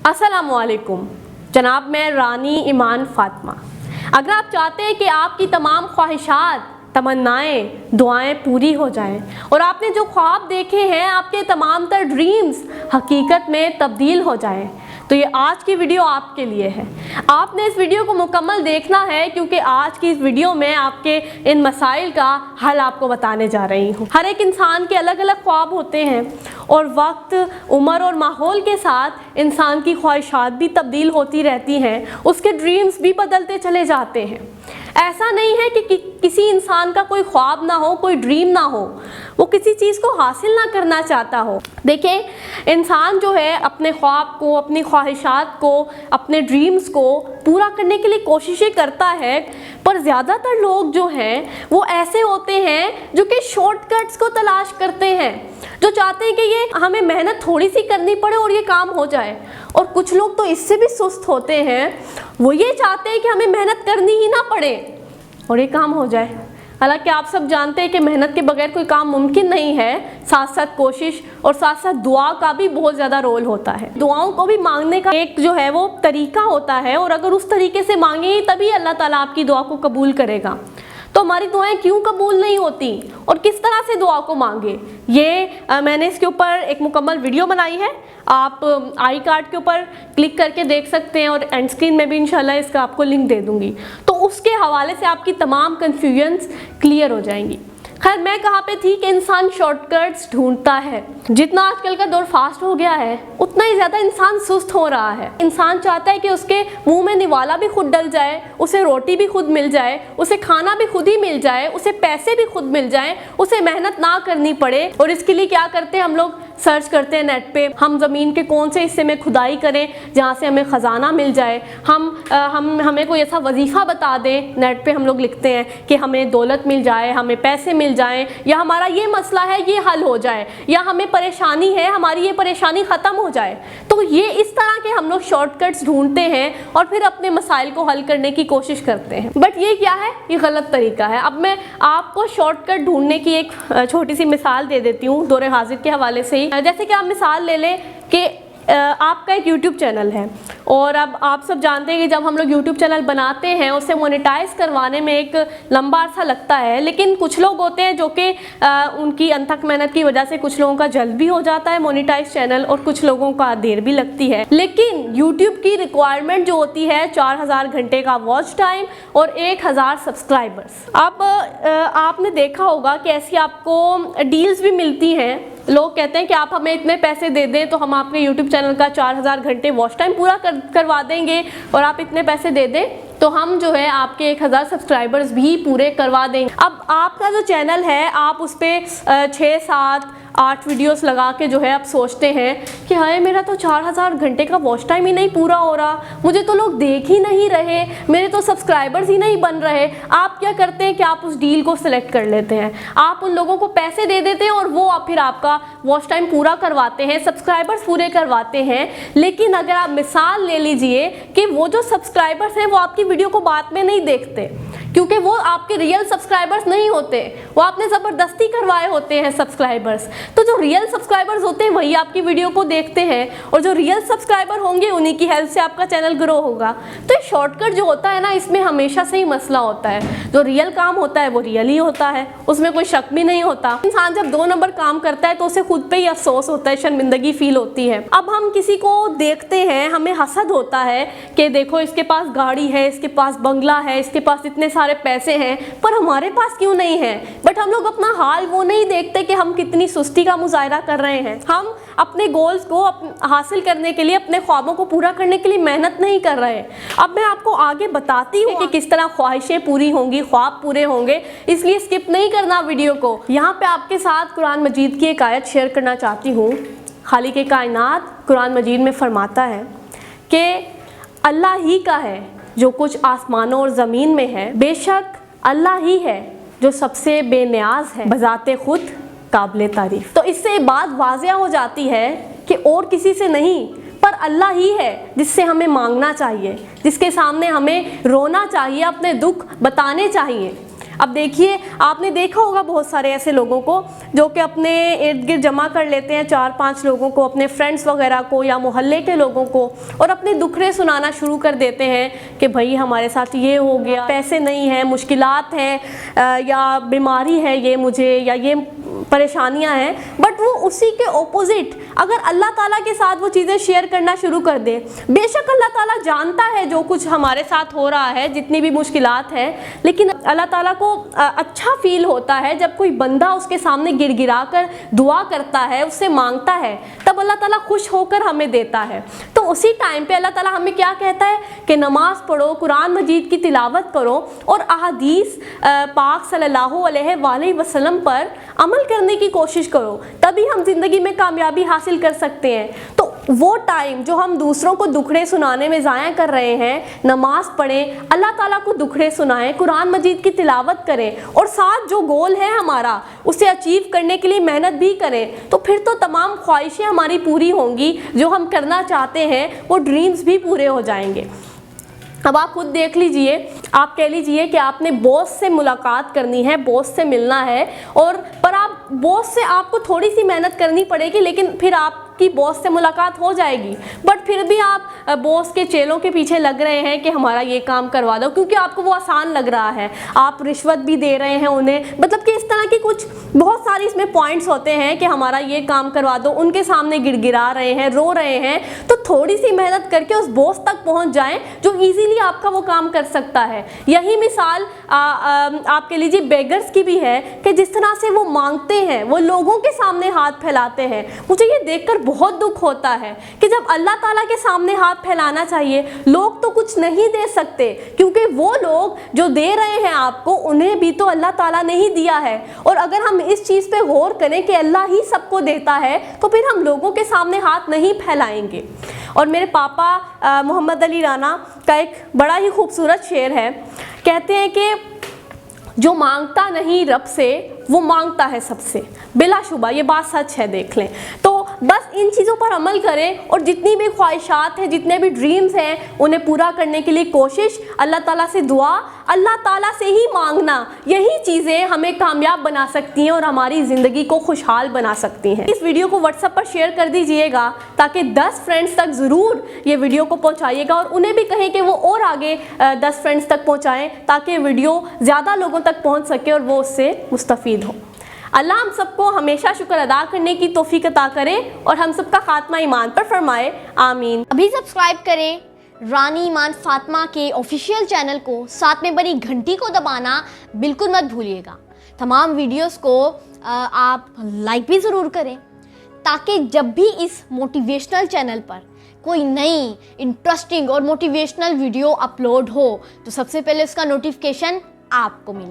अस्सलामुअलैकुम जनाब, मैं रानी ईमान फ़ातिमा। अगर आप चाहते हैं कि आपकी तमाम ख्वाहिशात, तमन्नाएं, दुआएं पूरी हो जाएं और आपने जो ख्वाब देखे हैं आपके तमाम तर ड्रीम्स हकीकत में तब्दील हो जाएं, तो ये आज की वीडियो आपके लिए है। आपने इस वीडियो को मुकम्मल देखना है क्योंकि आज की इस वीडियो में आपके इन मसाइल का हल आपको बताने जा रही हूँ। हर एक इंसान के अलग अलग ख्वाब होते हैं और वक्त, उम्र और माहौल के साथ इंसान की ख्वाहिशात भी तब्दील होती रहती हैं, उसके ड्रीम्स भी बदलते चले जाते हैं। ऐसा नहीं है कि किसी इंसान का कोई ख्वाब ना हो, कोई ड्रीम ना हो, वो किसी चीज़ को हासिल ना करना चाहता हो। देखिए, इंसान जो है अपने ख्वाब को, अपनी ख्वाहिशात को, अपने ड्रीम्स को पूरा करने के लिए कोशिशें करता है, पर ज़्यादातर लोग जो हैं वो ऐसे होते हैं जो कि शॉर्टकट्स को तलाश करते हैं, जो चाहते हैं कि ये हमें मेहनत थोड़ी सी करनी पड़े और ये काम हो जाए। और कुछ लोग तो इससे भी सुस्त होते हैं, वो ये चाहते हैं कि हमें मेहनत करनी ही ना पड़े और ये काम हो जाए। हालांकि आप सब जानते हैं कि मेहनत के बगैर कोई काम मुमकिन नहीं है। साथ साथ कोशिश और साथ साथ दुआ का भी बहुत ज़्यादा रोल होता है। दुआओं को भी मांगने का एक जो है वो तरीका होता है, और अगर उस तरीके से मांगे तभी अल्लाह ताला आपकी दुआ को कबूल करेगा। तो हमारी दुआएं क्यों कबूल नहीं होती और किस तरह से दुआ को मांगे, ये मैंने इसके ऊपर एक मुकम्मल वीडियो बनाई है। आप आई कार्ड के ऊपर क्लिक करके देख सकते हैं और एंड स्क्रीन में भी इंशाल्लाह इसका आपको लिंक दे दूंगी, तो उसके हवाले से आपकी तमाम कन्फ्यूजन्स क्लियर हो जाएंगी। खैर, मैं कहाँ पे थी कि इंसान शॉर्टकट्स ढूंढता है। जितना आजकल का दौर फास्ट हो गया है उतना ही ज़्यादा इंसान सुस्त हो रहा है। इंसान चाहता है कि उसके मुंह में निवाला भी खुद डल जाए, उसे रोटी भी खुद मिल जाए, उसे खाना भी खुद ही मिल जाए, उसे पैसे भी खुद मिल जाए, उसे मेहनत ना करनी पड़े। और इसके लिए क्या करते हैं हम लोग, सर्च करते हैं नेट पे, हम ज़मीन के कौन से हिस्से में खुदाई करें जहाँ से हमें ख़जाना मिल जाए। हमें कोई ऐसा वजीफ़ा बता दें, नेट पे हम लोग लिखते हैं कि हमें दौलत मिल जाए, हमें पैसे मिल जाएं, या हमारा ये मसला है ये हल हो जाए, या हमें परेशानी है हमारी ये परेशानी ख़त्म हो जाए। तो ये इस तरह के हम लोग शॉर्टकट्स ढूंढते हैं और फिर अपने मसाइल को हल करने की कोशिश करते हैं। बट ये क्या है, ये गलत तरीका है। अब मैं आपको शॉर्टकट ढूंढने की एक छोटी सी मिसाल दे देती हूँ दौरे हाजिर के हवाले से ही। जैसे कि आप मिसाल ले लें कि आपका एक YouTube चैनल है, और अब आप सब जानते हैं कि जब हम लोग YouTube चैनल बनाते हैं उसे मोनेटाइज करवाने में एक लंबा अरसा लगता है। लेकिन कुछ लोग होते हैं जो कि उनकी अनथक मेहनत की वजह से कुछ लोगों का जल्द भी हो जाता है मोनेटाइज चैनल, और कुछ लोगों का देर भी लगती है। लेकिन YouTube की रिक्वायरमेंट जो होती है 4000 घंटे का वॉच टाइम और 1000 सब्सक्राइबर्स। अब आपने देखा होगा कि ऐसी आपको डील्स भी मिलती हैं। लोग कहते हैं कि आप हमें इतने पैसे दे दें तो हम आपके YouTube चैनल का 4000 घंटे वॉच टाइम पूरा करवा देंगे, और आप इतने पैसे दे दें तो हम जो है आपके 1000 सब्सक्राइबर्स भी पूरे करवा देंगे। अब आपका जो चैनल है आप उस पर 6, 7, 8 वीडियोस लगा के जो है आप सोचते हैं कि हाय मेरा तो 4000 घंटे का वॉच टाइम ही नहीं पूरा हो रहा, मुझे तो लोग देख ही नहीं रहे, मेरे तो सब्सक्राइबर्स ही नहीं बन रहे। आप क्या करते हैं कि आप उस डील को सिलेक्ट कर लेते हैं, आप उन लोगों को पैसे दे देते हैं और वो आप फिर आपका वॉच टाइम पूरा करवाते हैं, सब्सक्राइबर्स पूरे करवाते हैं। लेकिन अगर आप मिसाल ले लीजिए कि वो जो सब्सक्राइबर्स हैं वो आपकी वीडियो को बाद में नहीं देखते, क्योंकि वो आपके रियल सब्सक्राइबर्स नहीं होते, वो आपने ज़बरदस्ती करवाए होते हैं सब्सक्राइबर्स। तो जो रियल सब्सक्राइबर्स होते हैं वही आपकी वीडियो को देखते हैं, और जो रियल सब्सक्राइबर होंगे उन्हीं की हेल्प से आपका चैनल ग्रो होगा। तो ये शॉर्टकट जो होता है ना, इसमें हमेशा से ही मसला होता है। जो रियल काम होता है वो रियल ही होता है, उसमें कोई शक भी नहीं होता। इंसान जब 2 नंबर काम करता है तो उसे खुद पे ही अफसोस होता है, शर्मिंदगी फील होती है। अब हम किसी को देखते हैं, हमें हसद होता है कि देखो इसके पास गाड़ी है, इसके पास बंगला है, इसके पास इतने सारे पैसे हैं, पर हमारे पास क्यों नहीं है। बट हम लोग अपना हाल वो नहीं देखते कि हम कितनी सुस्ती का मुजाहरा कर रहे हैं। हम अपने गोल्स को हासिल करने के लिए, अपने ख्वाबों को पूरा करने के लिए मेहनत नहीं कर रहे। अब मैं आपको आगे बताती हूँ कि किस तरह ख्वाहिशें पूरी होंगी, ख्वाब पूरे होंगे, इसलिए स्किप नहीं करना वीडियो को। यहाँ पे आपके साथ कुरान मजीद की एक आयत शेयर करना चाहती हूँ। खालिक कायनात कुरान मजीद में फरमाता है कि अल्लाह ही का है जो कुछ आसमानों और ज़मीन में है, बेशक अल्लाह ही है जो सबसे बेनियाज है, बजाते खुद काबिल तारीफ। तो इससे बात वाज़िया हो जाती है कि और किसी से नहीं पर अल्लाह ही है जिससे हमें मांगना चाहिए, जिसके सामने हमें रोना चाहिए, अपने दुख बताने चाहिए। اب دیکھیے آپ نے دیکھا ہوگا بہت سارے ایسے لوگوں کو جو کہ اپنے ارد گرد جمع کر لیتے ہیں 4-5 لوگوں کو، اپنے فرینڈس وغیرہ کو یا محلے کے لوگوں کو، اور اپنے دکھڑے سنانا شروع کر دیتے ہیں کہ بھائی ہمارے ساتھ یہ ہو گیا، پیسے نہیں ہیں، مشکلات ہیں، یا بیماری ہے یہ مجھے، یا یہ پریشانیاں ہیں. بٹ وہ اسی کے اپوزٹ اگر اللہ تعالیٰ کے ساتھ وہ چیزیں شیئر کرنا شروع کر دے، بے شک اللہ تعالیٰ جانتا ہے جو کچھ ہمارے ساتھ ہو رہا ہے، جتنی بھی مشکلات ہیں، لیکن اللہ تعالیٰ کو اچھا فیل ہوتا ہے جب کوئی بندہ اس کے سامنے گر گرا کر دعا کرتا ہے، اس سے مانگتا ہے، تب اللہ تعالیٰ خوش ہو کر ہمیں دیتا ہے. تو اسی ٹائم پہ اللہ تعالیٰ ہمیں کیا کہتا ہے کہ نماز پڑھو، قرآن مجید کی تلاوت کرو، اور احادیث پاک صلی اللہ علیہ وآلہ وسلم پر عمل کرنے کی کوشش کرو، تبھی ہم زندگی میں کامیابی حاصل کر سکتے ہیں. تو وہ ٹائم جو ہم دوسروں کو دکھڑے سنانے میں ضائع کر رہے ہیں، نماز پڑھیں، اللہ تعالیٰ کو دکھڑے سنائیں، قرآن مجید کی تلاوت کریں، اور ساتھ جو گول ہے ہمارا اسے اچیو کرنے کے لیے محنت بھی کریں، تو پھر تو تمام خواہشیں ہماری پوری ہوں گی، جو ہم کرنا چاہتے ہیں وہ ڈریمز بھی پورے ہو جائیں گے. اب آپ خود دیکھ لیجئے، آپ کہہ لیجئے کہ آپ نے باس سے ملاقات کرنی ہے، باس سے ملنا ہے، اور پر آپ باس سے آپ کو تھوڑی سی محنت کرنی پڑے گی، لیکن پھر آپ کی باس سے ملاقات ہو جائے گی. بٹ پھر بھی آپ باس کے چیلوں کے پیچھے لگ رہے ہیں کہ ہمارا یہ کام کروا دو، کیونکہ آپ کو وہ آسان لگ رہا ہے، آپ رشوت بھی دے رہے ہیں انہیں، مطلب کہ اس طرح کی کچھ بہت ساری اس میں پوائنٹس ہوتے ہیں کہ ہمارا یہ کام کروا دو، ان کے سامنے گڑ گڑا رہے ہیں، رو رہے ہیں. تو تھوڑی سی محنت کر کے اس باس تک پہنچ جائیں جو ایزیلی آپ کا وہ کام کر سکتا ہے. یہی مثال آپ کہہ لیجیے بیگرز کی بھی ہے کہ جس طرح سے وہ مانگتے ہیں، وہ لوگوں کے سامنے ہاتھ پھیلاتے ہیں. مجھے یہ دیکھ کر بہت دکھ ہوتا ہے کہ جب اللہ تعالیٰ کے سامنے ہاتھ پھیلانا چاہیے، لوگ تو کچھ نہیں دے سکتے، کیونکہ وہ لوگ جو دے رہے ہیں آپ کو، انہیں بھی تو اللہ تعالیٰ نے ہی دیا ہے. اور اگر ہم اس چیز پہ غور کریں کہ اللہ ہی سب کو دیتا ہے، تو پھر ہم لوگوں کے سامنے ہاتھ نہیں پھیلائیں گے. اور میرے پاپا محمد علی رانا کا ایک بڑا ہی خوبصورت شعر ہے، کہتے ہیں کہ جو مانگتا نہیں رب سے وہ مانگتا ہے سب سے. بلا شبہ یہ بات سچ ہے، دیکھ لیں. تو بس ان چیزوں پر عمل کریں، اور جتنی بھی خواہشات ہیں، جتنے بھی ڈریمز ہیں، انہیں پورا کرنے کے لیے کوشش، اللہ تعالیٰ سے دعا، اللہ تعالیٰ سے ہی مانگنا، یہی چیزیں ہمیں کامیاب بنا سکتی ہیں اور ہماری زندگی کو خوشحال بنا سکتی ہیں. اس ویڈیو کو واٹس ایپ پر شیئر کر دیجئے گا تاکہ 10 فرینڈز تک ضرور یہ ویڈیو کو پہنچائیے گا، اور انہیں بھی کہیں کہ وہ اور آگے 10 فرینڈز تک پہنچائیں تاکہ ویڈیو زیادہ لوگوں تک پہنچ سکے اور وہ اس سے مستفید ہوں. اللہ ہم سب کو ہمیشہ شکر ادا کرنے کی توفیق عطا کرے اور ہم سب کا خاتمہ ایمان پر فرمائے، آمین. ابھی سبسکرائب کریں رانی ایمان فاطمہ کے آفیشیل چینل کو، ساتھ میں بنی گھنٹی کو دبانا بالکل مت بھولیے گا. تمام ویڈیوز کو آپ لائک بھی ضرور کریں تاکہ جب بھی اس موٹیویشنل چینل پر کوئی نئی انٹرسٹنگ اور موٹیویشنل ویڈیو اپلوڈ ہو تو سب سے پہلے اس کا نوٹیفیکیشن آپ کو ملے.